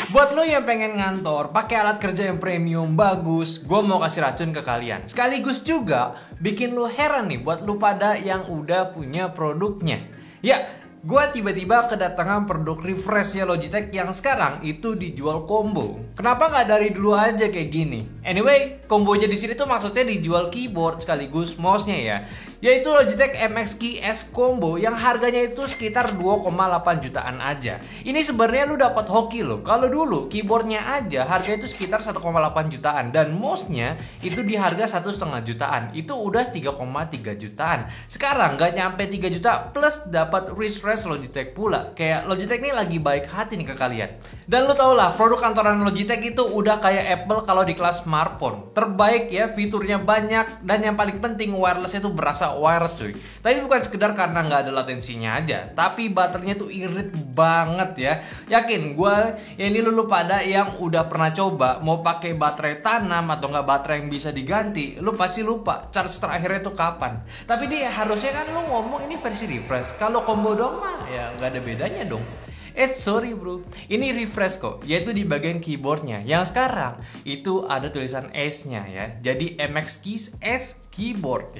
Buat lo yang pengen ngantor pakai alat kerja yang premium bagus, gue mau kasih racun ke kalian. Sekaligus juga bikin lo heran nih buat lo pada yang udah punya produknya. Ya, gue tiba-tiba kedatangan produk refreshnya Logitech yang sekarang itu dijual combo. Kenapa nggak dari dulu aja kayak gini? Anyway, kombonya di sini tuh maksudnya dijual keyboard sekaligus mouse-nya ya. Yaitu Logitech MX Key S Combo yang harganya itu sekitar 2,8 jutaan aja. Ini sebenarnya lu dapat hoki loh. Kalau dulu keyboardnya aja harganya itu sekitar 1,8 jutaan dan mouse-nya itu di harga 1,5 jutaan. Itu udah 3,3 jutaan. Sekarang nggak nyampe 3 juta plus dapat refresh Logitech pula. Kayak Logitech ini lagi baik hati nih ke kalian. Dan lu tau lah, produk kantoran Logitech itu udah kayak Apple kalau di kelas smartphone. Terbaik ya, fiturnya banyak dan yang paling penting wireless itu berasa wireless cuy. Tapi bukan sekedar karena nggak ada latensinya aja, tapi baterainya tuh irit banget ya. Yakin gue ya, ini lu pada yang udah pernah coba mau pakai baterai tanam atau nggak baterai yang bisa diganti, lu pasti lupa charge terakhirnya tuh kapan. Tapi dia harusnya kan lu ngomong ini versi refresh. Kalau combo dong mah ya nggak ada bedanya dong. Sorry bro, ini refresh kok, yaitu di bagian keyboardnya. Yang sekarang itu ada tulisan S-nya ya, jadi MX Keys S Keyboard.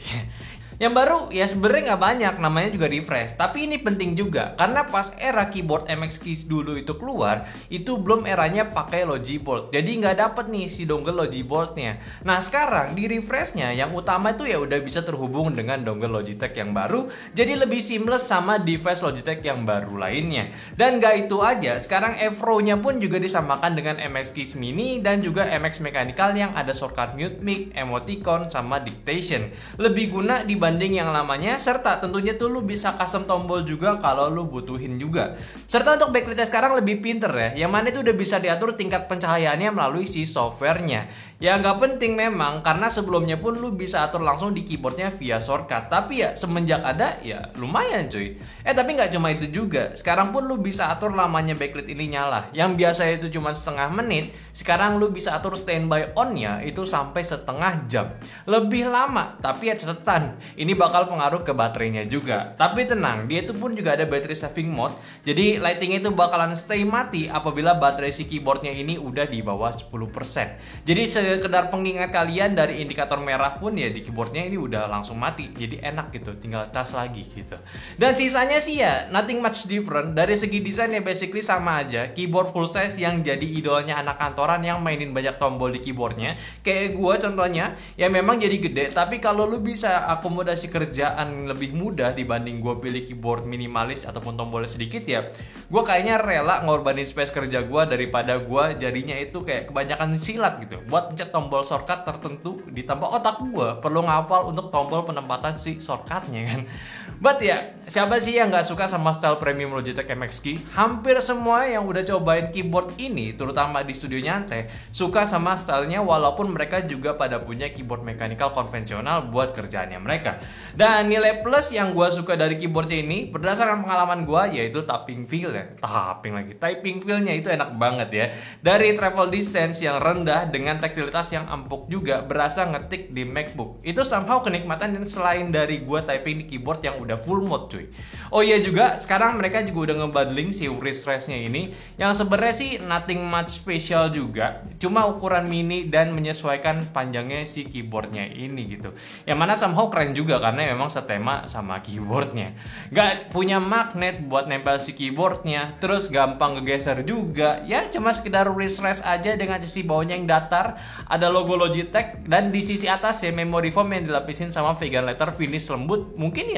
Yang baru ya sebenarnya nggak banyak, namanya juga refresh. Tapi ini penting juga karena pas era keyboard MX Keys dulu itu keluar, itu belum eranya pakai Logibolt. Jadi nggak dapet nih si dongle Logiboltnya. Nah sekarang di refreshnya yang utama itu ya udah bisa terhubung dengan dongle Logitech yang baru, jadi lebih seamless sama device Logitech yang baru lainnya. Dan nggak itu aja, sekarang Evro-nya pun juga disamakan dengan MX Keys Mini dan juga MX Mechanical yang ada shortcut mute mic, emoticon, sama dictation. Lebih guna dibanding yang lamanya, serta tentunya tuh lu bisa custom tombol juga kalau lu butuhin juga. Serta untuk backlightnya sekarang lebih pinter ya, yang mana itu udah bisa diatur tingkat pencahayaannya melalui si softwarenya. Ya nggak penting memang, karena sebelumnya pun lu bisa atur langsung di keyboardnya via shortcut. Tapi ya semenjak ada ya lumayan cuy. Tapi nggak cuma itu juga, sekarang pun lu bisa atur lamanya backlight ini nyala. Yang biasanya itu cuma setengah menit, sekarang lu bisa atur standby on-nya itu sampai setengah jam. Lebih lama, tapi ya catatan, ini bakal pengaruh ke baterainya juga. Tapi tenang, dia itu pun juga ada battery saving mode. Jadi lighting itu bakalan stay mati apabila baterai si keyboardnya ini udah di bawah 10%. Jadi sekedar pengingat kalian, dari indikator merah pun ya di keyboardnya ini udah langsung mati. Jadi enak gitu, tinggal cas lagi gitu. Dan sisanya sih ya nothing much different. Dari segi desain ya basically sama aja. Keyboard full size yang jadi idolanya anak kantoran yang mainin banyak tombol di keyboardnya. Kayak gue contohnya, ya memang jadi gede, tapi kalau lu bisa akomodasi kerjaan lebih mudah dibanding gue pilih keyboard minimalis ataupun tombolnya sedikit, ya gue kayaknya rela ngorbanin space kerja gue daripada gue jadinya itu kayak kebanyakan silat gitu buat pencet tombol shortcut tertentu, ditambah otak gue perlu ngapal untuk tombol penempatan si shortcutnya kan. But ya, siapa sih yang gak suka sama style premium Logitech MX Key? Hampir semua yang udah cobain keyboard ini, terutama di studio nyantai, suka sama stylenya, walaupun mereka juga pada punya keyboard mechanical konvensional buat kerjaannya mereka. Dan nilai plus yang gue suka dari keyboardnya ini, berdasarkan pengalaman gue, yaitu typing feel ya. Typing feel-nya itu enak banget ya. Dari travel distance yang rendah dengan taktilitas yang empuk juga, berasa ngetik di MacBook. Itu somehow kenikmatan dan selain dari gue typing di keyboard yang udah full mode cuy. Oh iya juga, sekarang mereka juga udah ngebundling si wrist rest-nya ini, yang sebenarnya sih nothing much special juga, cuma ukuran mini dan menyesuaikan panjangnya si keyboardnya ini gitu. Yang mana somehow keren juga karena memang setema sama keyboardnya. Gak punya magnet buat nempel si keyboardnya, terus gampang ngegeser juga. Ya cuma sekedar wrist rest aja dengan sisi bawahnya yang datar, ada logo Logitech, dan di sisi atas ya memory foam yang dilapisin sama vegan leather finish lembut. Mungkin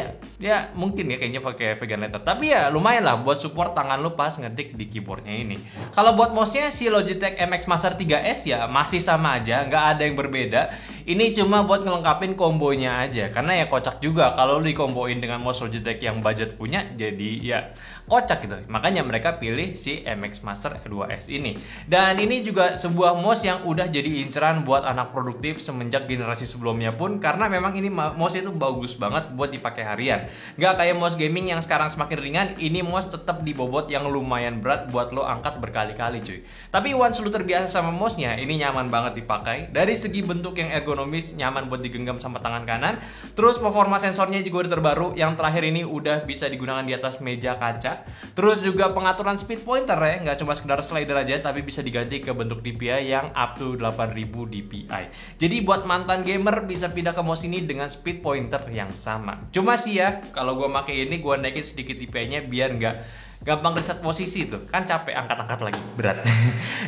mungkin kayaknya pakai vegan leather. Tapi ya lumayan lah buat support tangan lu pas ngetik di keyboardnya ini. Kalau buat mouse-nya si Logitech MX Master 3S ya masih sama aja, nggak ada yang berbeda. Ini cuma buat ngelengkapin kombonya aja, karena ya kocak juga kalau lu dikomboin dengan mouse Logitech yang budget punya, jadi ya kocak gitu. Makanya mereka pilih si MX Master 2S ini. Dan ini juga sebuah mouse yang udah jadi inceran buat anak produktif semenjak generasi sebelumnya pun, karena memang ini mouse itu bagus banget buat dipakai harian. Gak kayak mouse gaming yang sekarang semakin ringan, ini mouse tetap di bobot yang lumayan berat buat lo angkat berkali-kali cuy. Tapi once lu terbiasa sama mouse-nya, ini nyaman banget dipakai. Dari segi bentuk yang ergonomis, nyaman buat digenggam sama tangan kanan. Terus performa sensornya juga udah terbaru. Yang terakhir ini udah bisa digunakan di atas meja kaca. Terus juga pengaturan speed pointer ya, nggak cuma sekedar slider aja, tapi bisa diganti ke bentuk DPI yang up to 8000 DPI. Jadi buat mantan gamer bisa pindah ke mouse ini dengan speed pointer yang sama. Cuma sih ya, kalau gue pakai ini gue naikin sedikit DPI-nya biar nggak gampang reset posisi tuh, kan capek angkat-angkat lagi, berat.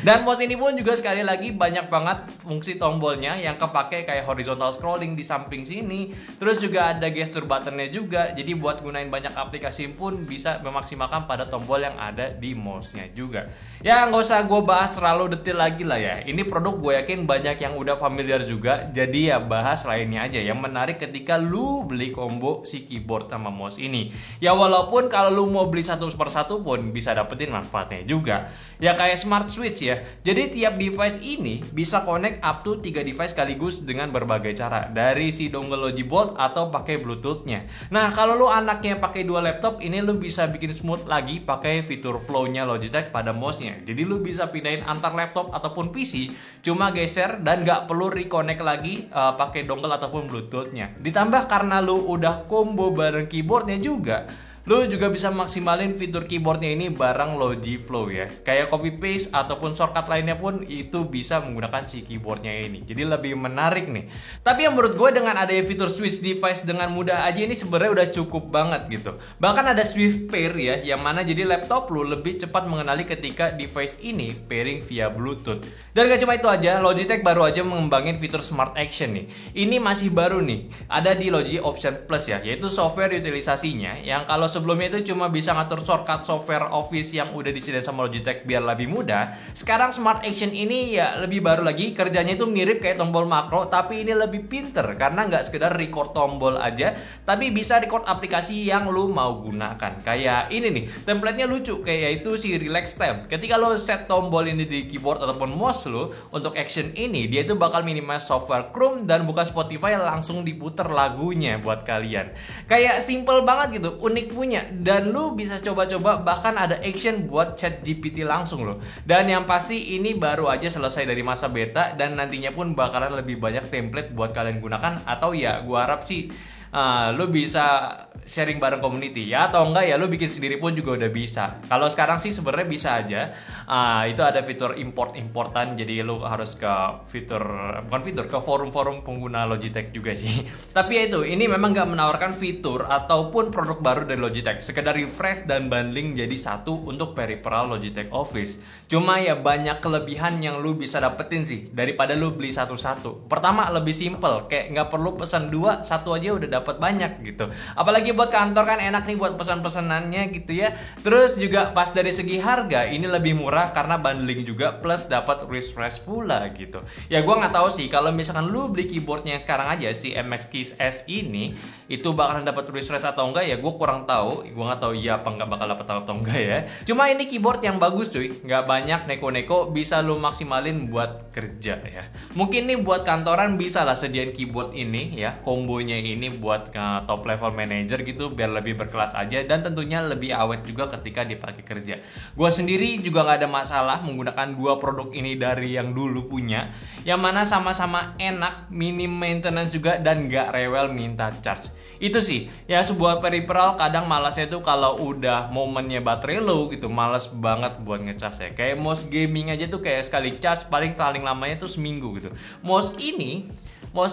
Dan mouse ini pun juga sekali lagi banyak banget fungsi tombolnya yang kepake kayak horizontal scrolling di samping sini. Terus juga ada gesture buttonnya juga, jadi buat gunain banyak aplikasi pun bisa memaksimalkan pada tombol yang ada di mouse-nya juga. Ya nggak usah gue bahas terlalu detail lagi lah ya. Ini produk gue yakin banyak yang udah familiar juga, jadi ya bahas lainnya aja. Yang menarik ketika lu beli combo si keyboard sama mouse ini. Ya walaupun kalau lu mau beli satu persatu pun bisa dapetin manfaatnya juga. Ya kayak smart switch ya. Jadi tiap device ini bisa connect up to 3 device sekaligus dengan berbagai cara. Dari si dongle Logi Bolt atau pakai Bluetooth-nya. Nah, kalau lu anaknya pakai 2 laptop, ini lu bisa bikin smooth lagi pakai fitur flow-nya Logitech pada mouse-nya. Jadi lu bisa pindahin antar laptop ataupun PC, cuma geser dan nggak perlu reconnect lagi pakai dongle ataupun Bluetooth-nya. Ditambah karena lu udah combo bareng keyboardnya juga, lu juga bisa maksimalin fitur keyboardnya ini bareng Logi Flow ya. Kayak copy paste ataupun shortcut lainnya pun itu bisa menggunakan si keyboardnya ini. Jadi lebih menarik nih. Tapi yang menurut gue dengan adanya fitur switch device dengan mudah aja ini sebenarnya udah cukup banget gitu. Bahkan ada Swift Pair ya, yang mana jadi laptop lu lebih cepat mengenali ketika device ini pairing via Bluetooth. Dan gak cuma itu aja, Logitech baru aja mengembangin fitur Smart Action nih. Ini masih baru nih, ada di Logi Option Plus ya, yaitu software utilisasinya yang kalau sebelumnya itu cuma bisa ngatur shortcut software Office yang udah disediain sama Logitech biar lebih mudah. Sekarang Smart Action ini ya lebih baru lagi, kerjanya itu mirip kayak tombol makro, tapi ini lebih pinter karena nggak sekedar record tombol aja, tapi bisa record aplikasi yang lu mau gunakan. Kayak ini nih, template-nya lucu, kayak yaitu si Relax Tab. Ketika lo set tombol ini di keyboard ataupun mouse lu untuk action ini, dia itu bakal minimize software Chrome dan buka Spotify langsung diputer lagunya buat kalian. Kayak simple banget gitu, unik punya, dan lu bisa coba-coba bahkan ada action buat chat GPT langsung loh. Dan yang pasti ini baru aja selesai dari masa beta dan nantinya pun bakalan lebih banyak template buat kalian gunakan, atau ya gua harap sih lu bisa sharing bareng community ya, atau enggak ya lu bikin sendiri pun juga udah bisa. Kalau sekarang sih sebenarnya bisa aja. Itu ada fitur importan, jadi lu harus ke ke forum-forum pengguna Logitech juga sih. Tapi ya itu, ini memang nggak menawarkan fitur ataupun produk baru dari Logitech, sekedar refresh dan bundling jadi satu untuk peripheral Logitech Office. Cuma ya banyak kelebihan yang lu bisa dapetin sih daripada lu beli satu-satu. Pertama, lebih simple, kayak nggak perlu pesan dua, satu aja udah dapat banyak gitu. Apalagi buat kantor kan enak nih buat pesan-pesanannya gitu ya. Terus juga pas dari segi harga ini lebih murah karena bundling juga plus dapat refresh pula gitu. Ya gua nggak tahu sih kalau misalkan lu beli keyboardnya yang sekarang aja si MX Keys S ini itu bakalan dapat refresh atau enggak ya, gua kurang tahu. Gua nggak tahu iya apa nggak bakal dapat atau enggak ya. Cuma ini keyboard yang bagus cuy, nggak banyak neko-neko, bisa lu maksimalin buat kerja ya. Mungkin nih buat kantoran bisa lah sediain keyboard ini ya, kombonya ini buat top level manager gitu biar lebih berkelas aja dan tentunya lebih awet juga ketika dipakai kerja. Gua sendiri juga nggak ada masalah menggunakan dua produk ini dari yang dulu punya, yang mana sama-sama enak, minim maintenance juga dan nggak rewel minta charge. Itu sih ya, sebuah peripheral kadang malasnya tuh kalau udah momennya baterai low gitu, malas banget buat ngecas ya. Kayak mouse gaming aja tuh kayak sekali charge paling lamanya tuh seminggu gitu. Mouse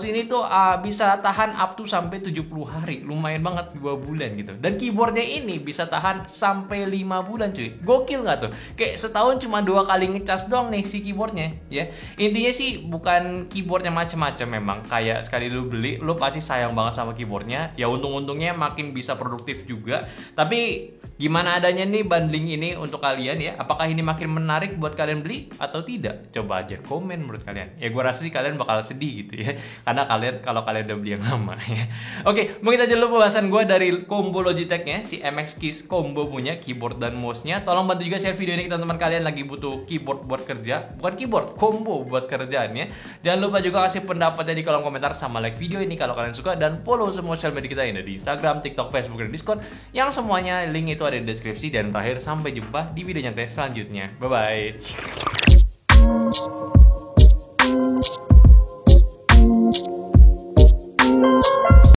ini tuh bisa tahan up to sampai 70 hari. Lumayan banget, 2 bulan gitu. Dan keyboardnya ini bisa tahan sampai 5 bulan cuy. Gokil gak tuh? Kayak setahun cuma 2 kali ngecas doang nih si keyboardnya ya. Intinya sih bukan keyboardnya macem-macem memang. Kayak sekali lu beli, lu pasti sayang banget sama keyboardnya. Ya untung-untungnya makin bisa produktif juga. Tapi gimana adanya nih bundling ini untuk kalian ya? Apakah ini makin menarik buat kalian beli atau tidak? Coba aja komen menurut kalian. Ya gue rasa sih kalian bakal sedih gitu ya, karena kalau kalian udah beli yang lama ya. Oke, mungkin aja dulu pembahasan gue dari combo Logitech-nya, si MX Keys combo punya keyboard dan mouse-nya. Tolong bantu juga share video ini ke teman-teman kalian lagi butuh keyboard buat kerja, bukan keyboard, combo buat kerjaannya. Jangan lupa juga kasih pendapatnya di kolom komentar sama like video ini kalau kalian suka, dan follow semua sosial media kita yang ada di Instagram, TikTok, Facebook, dan Discord, yang semuanya link itu ada di deskripsi. Dan terakhir, sampai jumpa di video nyantai selanjutnya. Bye bye.